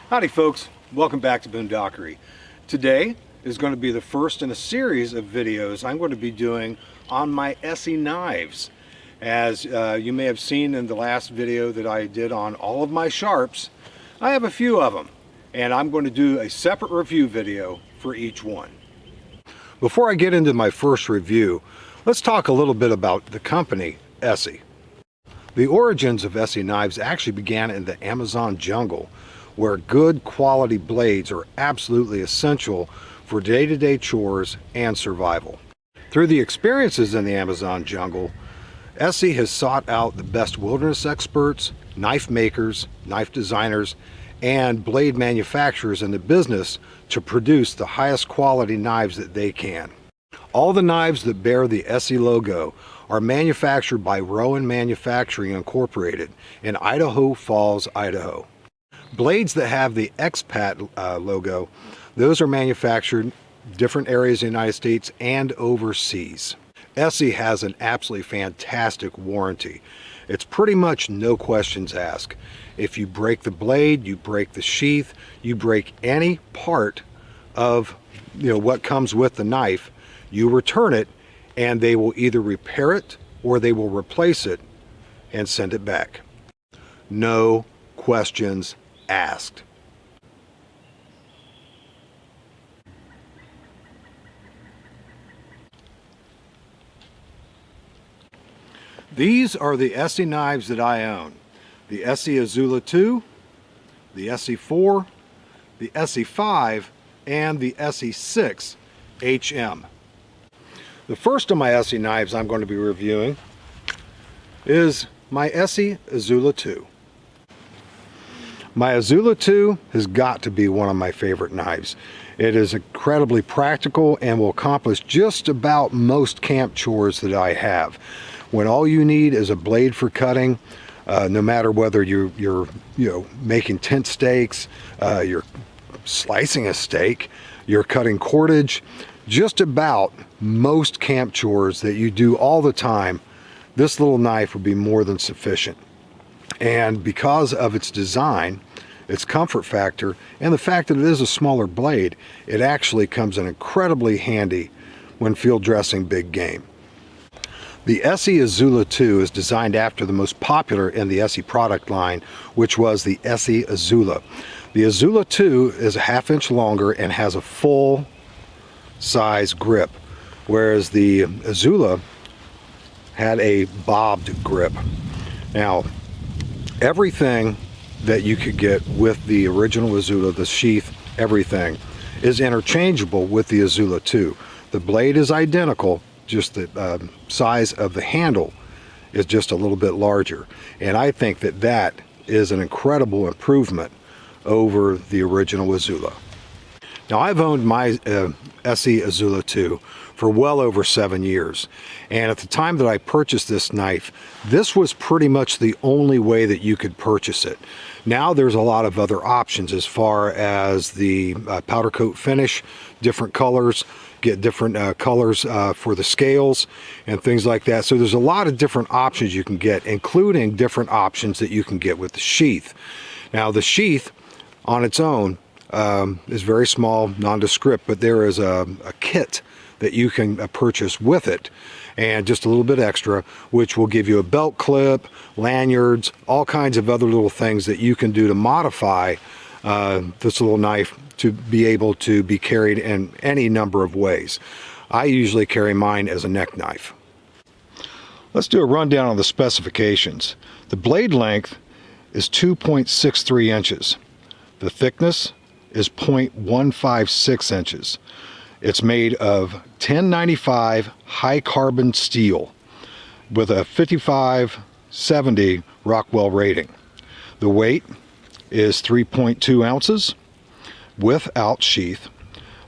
Howdy folks, welcome back to Boonedockery. Today is going to be the first in a series of videos I'm going to be doing on my ESEE knives. As you may have seen in the last video that I did on all of my sharps, I have a few of them, and I'm going to do a separate review video for each one. Before I get into my first review, let's talk a little bit about the company ESEE. The origins of ESEE knives actually began in the Amazon jungle, where good quality blades are absolutely essential for day-to-day chores and survival. Through the experiences in the Amazon jungle, ESEE has sought out the best wilderness experts, knife makers, knife designers, and blade manufacturers in the business to produce the highest quality knives that they can. All the knives that bear the ESEE logo are manufactured by Rowan Manufacturing Incorporated in Idaho Falls, Idaho. Blades that have the expat logo, those are manufactured in different areas of the United States and overseas. ESEE has an absolutely fantastic warranty. It's pretty much no questions asked. If you break the blade, you break the sheath, you break any part of what comes with the knife, you return it and they will either repair it or they will replace it and send it back. No questions asked. These are the ESEE knives that I own. The ESEE Izula II, the ESEE IV, the ESEE V, and the ESEE 6 HM. The first of my ESEE knives I'm going to be reviewing is my ESEE Izula II. My Izula II has got to be one of my favorite knives. It is incredibly practical and will accomplish just about most camp chores that I have. When all you need is a blade for cutting, no matter whether you're making tent steaks, you're slicing a steak, you're cutting cordage, just about most camp chores that you do all the time, this little knife would be more than sufficient. And because of its design, its comfort factor, and the fact that it is a smaller blade, it actually comes in incredibly handy when field dressing big game. The ESEE Izula II is designed after the most popular in the ESEE product line, which was the ESEE Izula. The Izula II is a ½ inch longer and has a full size grip, whereas the Izula had a bobbed grip. Now, everything that you could get with the original Izula, the sheath, everything, is interchangeable with the Izula II. The blade is identical, just the size of the handle is just a little bit larger. And I think that that is an incredible improvement over the original Izula. Now, I've owned my ESEE Izula II for well over 7 years, and at the time that I purchased this knife, this was pretty much the only way that you could purchase it. Now there's a lot of other options as far as the powder coat finish, different colors, get different colors for the scales and things like that. So there's a lot of different options you can get, including different options that you can get with the sheath. Now the sheath on its own is very small, nondescript, but there is a kit that you can purchase with it, and just a little bit extra, which will give you a belt clip, lanyards, all kinds of other little things that you can do to modify this little knife to be able to be carried in any number of ways. I usually carry mine as a neck knife. Let's do a rundown on the specifications. The blade length is 2.63 inches. The thickness is 0.156 inches. It's made of 1095 high carbon steel with a 5570 Rockwell rating. The weight is 3.2 ounces without sheath.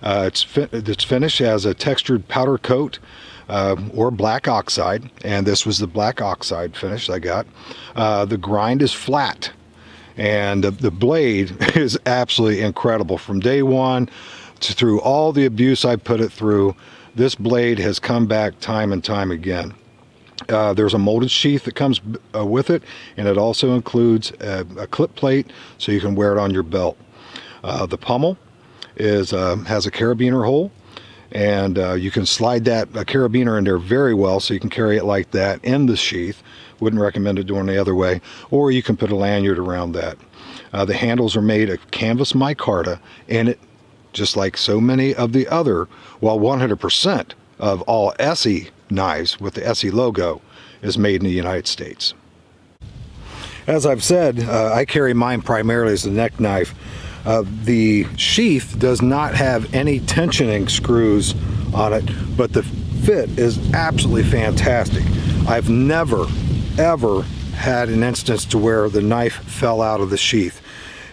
It's finished as a textured powder coat or black oxide, and this was the black oxide finish I got. The grind is flat, and the blade is absolutely incredible. From day one through all the abuse I put it through, this blade has come back time and time again. There's a molded sheath that comes with it, and it also includes a clip plate so you can wear it on your belt. The pommel has a carabiner hole, and you can slide that carabiner in there very well, so you can carry it like that in the sheath. Wouldn't recommend it doing the other way. Or you can put a lanyard around that. The handles are made of canvas micarta, and it, just like so many of the other, well, 100% of all ESEE knives with the ESEE logo is made in the United States. As I've said, I carry mine primarily as a neck knife. The sheath does not have any tensioning screws on it, but the fit is absolutely fantastic. I've never, ever had an instance to where the knife fell out of the sheath,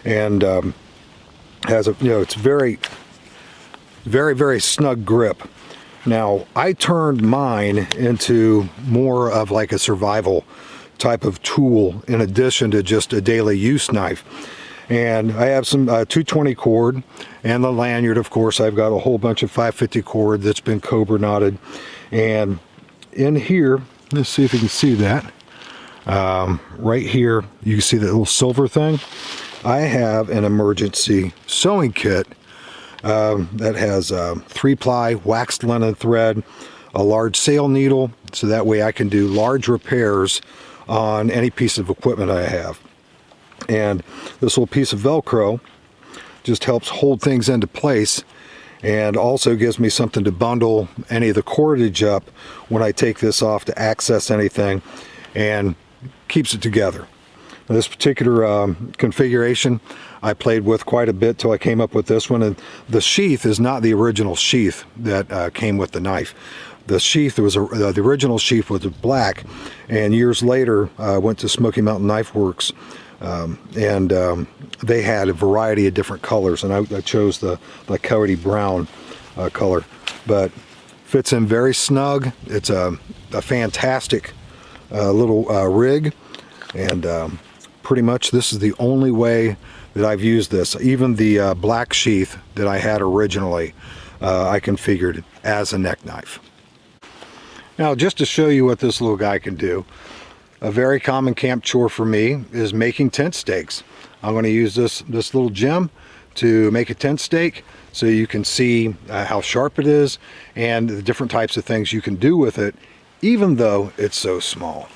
and has a, it's very, very snug grip. Now, I turned mine into more of like a survival type of tool in addition to just a daily use knife. And I have some 220 cord and the lanyard. Of course, I've got a whole bunch of 550 cord that's been cobra knotted. And in here, let's see if you can see that. Right here, you can see that little silver thing. I have an emergency sewing kit that has 3-ply waxed linen thread, a large sail needle, so that way I can do large repairs on any piece of equipment I have. And this little piece of Velcro just helps hold things into place, and also gives me something to bundle any of the cordage up when I take this off to access anything, and keeps it together. Now, this particular configuration I played with quite a bit till I came up with this one, and the sheath is not the original sheath that came with the knife. The sheath was the original sheath was black, and years later I went to Smoky Mountain Knife Works, and they had a variety of different colors, and I chose the coyote brown color, but fits in very snug. It's a fantastic little rig, and pretty much this is the only way that I've used this. Even the black sheath that I had originally, I configured as a neck knife. Now, just to show you what this little guy can do, a very common camp chore for me is making tent stakes. I'm going to use this little gem to make a tent stake, so you can see how sharp it is and the different types of things you can do with it, even though it's so small.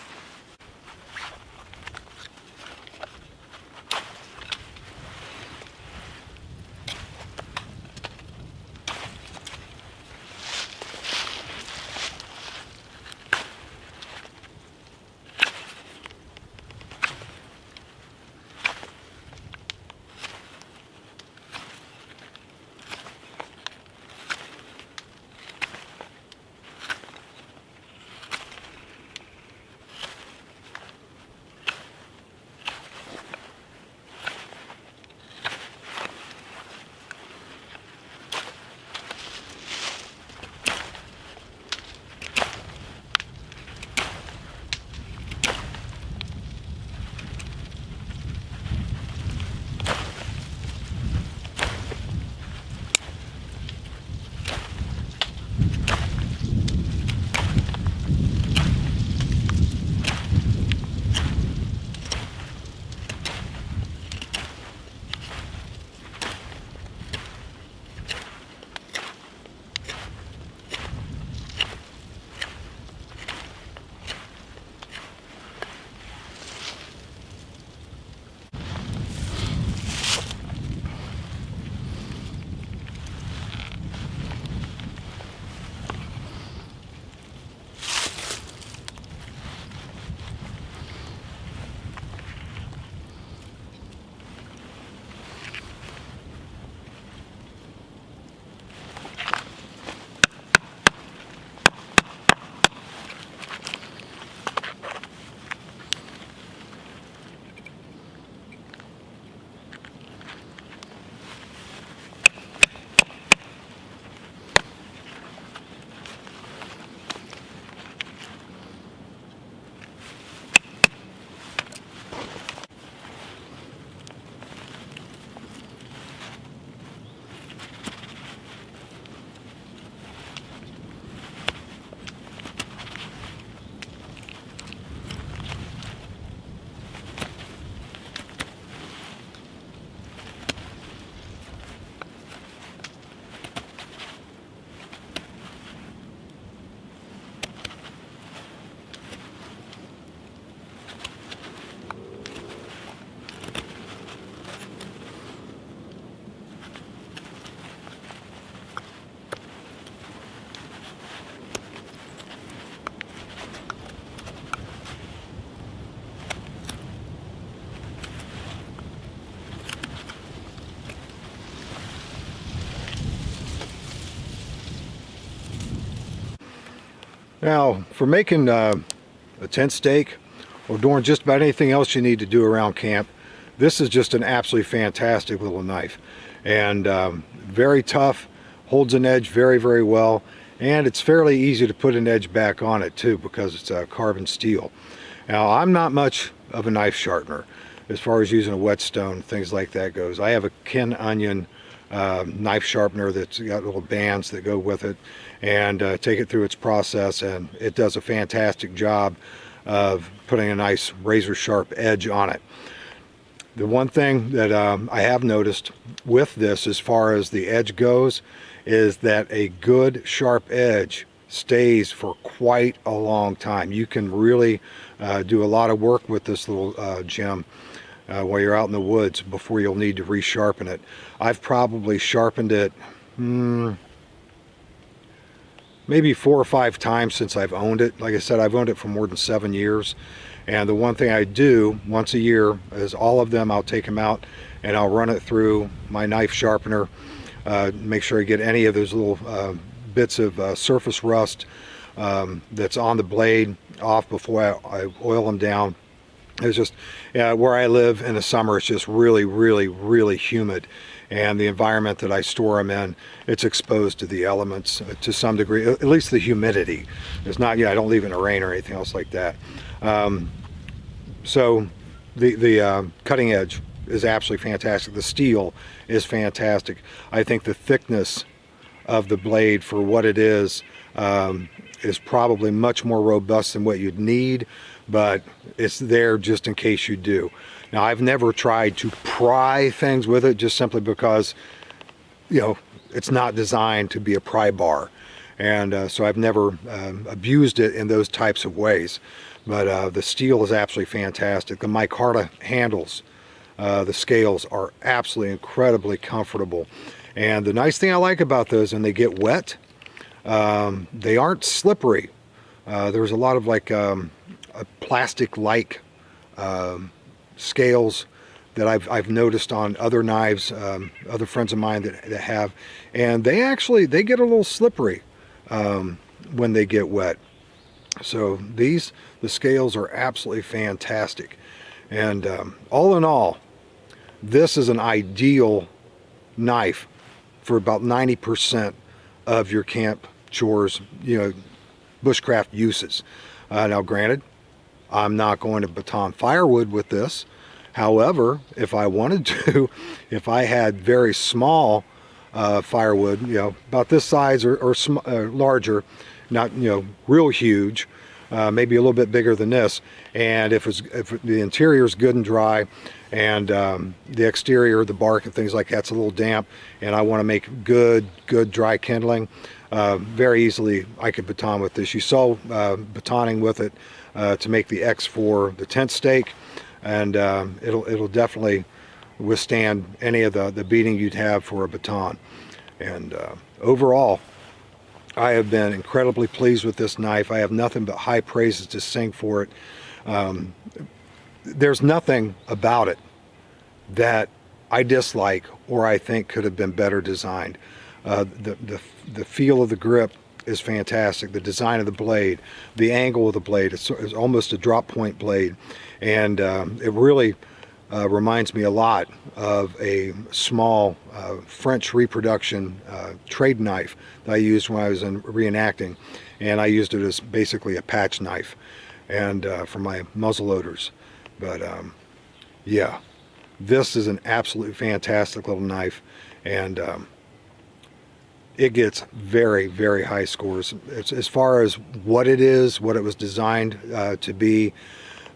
Now, for making a tent stake or doing just about anything else you need to do around camp, this is just an absolutely fantastic little knife. And very tough, holds an edge very, very well, and it's fairly easy to put an edge back on it too because it's carbon steel. Now, I'm not much of a knife sharpener as far as using a whetstone, things like that goes. I have a Ken Onion knife sharpener that's got little bands that go with it, and take it through its process, and it does a fantastic job of putting a nice razor sharp edge on it. The one thing that I have noticed with this as far as the edge goes is that a good sharp edge stays for quite a long time. You can really do a lot of work with this little gem while you're out in the woods before you'll need to resharpen it. I've probably sharpened it maybe 4 or 5 times since I've owned it. Like I said, I've owned it for more than 7 years. And the one thing I do once a year is all of them, I'll take them out and I'll run it through my knife sharpener, make sure I get any of those little bits of surface rust that's on the blade off before I oil them down. It's just where I live in the summer, it's just really, really, really humid. And the environment that I store them in, it's exposed to the elements to some degree, at least the humidity. It's not, I don't leave it in the rain or anything else like that. So the cutting edge is absolutely fantastic. The steel is fantastic. I think the thickness of the blade for what it is probably much more robust than what you'd need, but it's there just in case you do. Now, I've never tried to pry things with it just simply because, it's not designed to be a pry bar. And so I've never abused it in those types of ways. But the steel is absolutely fantastic. The micarta handles, the scales are absolutely incredibly comfortable. And the nice thing I like about those, when they get wet, they aren't slippery. There's a lot of like plastic-like scales that I've noticed on other knives, other friends of mine that have, and they get a little slippery when they get wet. So the scales are absolutely fantastic. And all in all, this is an ideal knife for about 90% of your camp chores, bushcraft uses. Now granted, I'm not going to baton firewood with this. However, if I wanted to, if I had very small firewood, about this size or larger, not real huge, maybe a little bit bigger than this, and if the interior is good and dry, and the exterior, the bark and things like that's a little damp, and I want to make good dry kindling, very easily I could baton with this. You saw batoning with it to make the X for the tent stake, and it'll definitely withstand any of the beating you'd have for a baton. And overall, I have been incredibly pleased with this knife. I have nothing but high praises to sing for it. There's nothing about it that I dislike or I think could have been better designed. The feel of the grip is fantastic. The design of the blade, the angle of the blade, is almost a drop point blade, and it really reminds me a lot of a small French reproduction trade knife that I used when I was in reenacting, and I used it as basically a patch knife and for my muzzle loaders. But yeah, this is an absolutely fantastic little knife, and it gets very, very high scores. It's, as far as what it is, what it was designed to be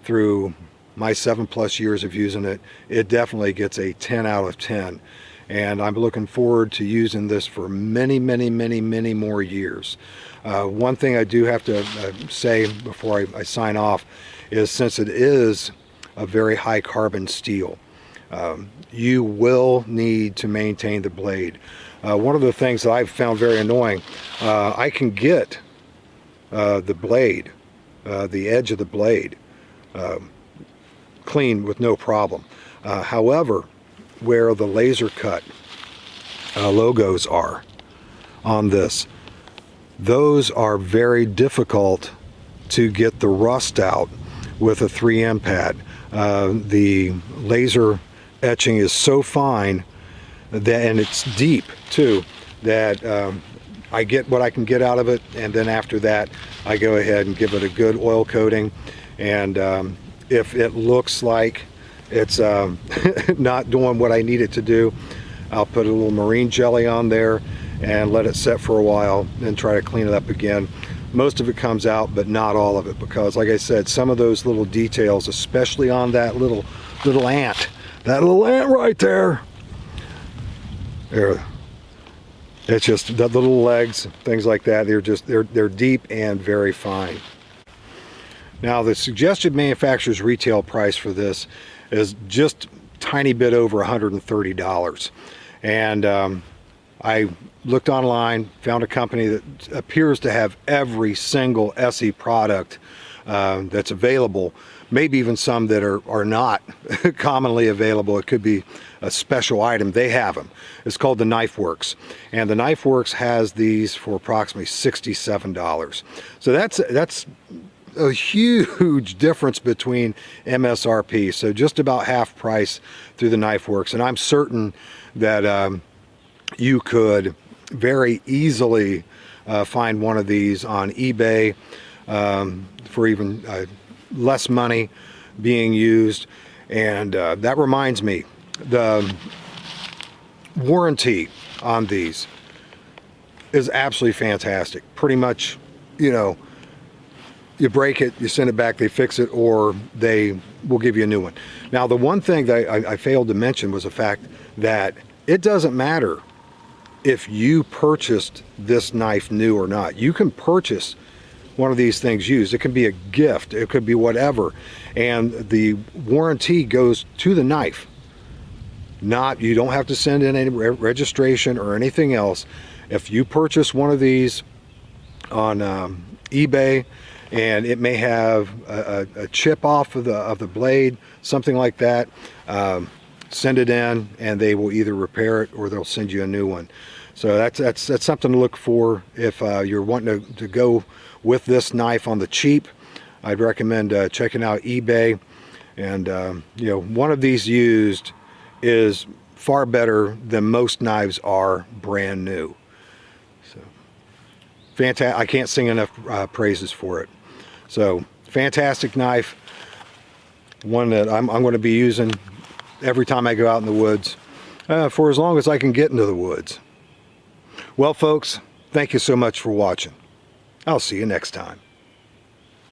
through my 7+ years of using it, it definitely gets a 10 out of 10. And I'm looking forward to using this for many, many, many, many more years. One thing I do have to say before I sign off is, since it is a very high carbon steel, you will need to maintain the blade. One of the things that I've found very annoying, I can get the blade, the edge of the blade, clean with no problem. However, where the laser cut logos are on this, those are very difficult to get the rust out with a 3M pad. The laser etching is so fine that, and it's deep too, that I get what I can get out of it, and then after that I go ahead and give it a good oil coating, and if it looks like it's not doing what I need it to do, I'll put a little marine jelly on there and let it set for a while and try to clean it up again. Most of it comes out, but not all of it, because like I said, some of those little details, especially on that little ant, that little ant right there, it's just the little legs, things like that, they're deep and very fine. Now the suggested manufacturer's retail price for this is just a tiny bit over $130, and I looked online, found a company that appears to have every single ESEE product that's available, maybe even some that are not commonly available. It could be a special item. They have them. It's called the Knife Works, and the Knife Works has these for approximately $67. So that's a huge difference between MSRP. So just about half price through the Knife Works, and I'm certain that you could very easily find one of these on eBay for even less money being used. And that reminds me, the warranty on these is absolutely fantastic. Pretty much, you know, you break it, you send it back, they fix it, or they will give you a new one. Now, the one thing that I failed to mention was the fact that it doesn't matter if you purchased this knife new or not. You can purchase one of these things used. It can be a gift, it could be whatever, and the warranty goes to the knife. You don't have to send in any registration or anything else. If you purchase one of these on eBay, and it may have a chip off of the blade, something like that, send it in and they will either repair it or they'll send you a new one. So that's something to look for if you're wanting to go with this knife on the cheap. I'd recommend checking out eBay, and you know, one of these used is far better than most knives are brand new. So fantastic. I can't sing enough praises for it. So fantastic knife, one that I'm going to be using every time I go out in the woods for as long as I can get into the woods. Well, folks, thank you so much for watching. I'll see you next time.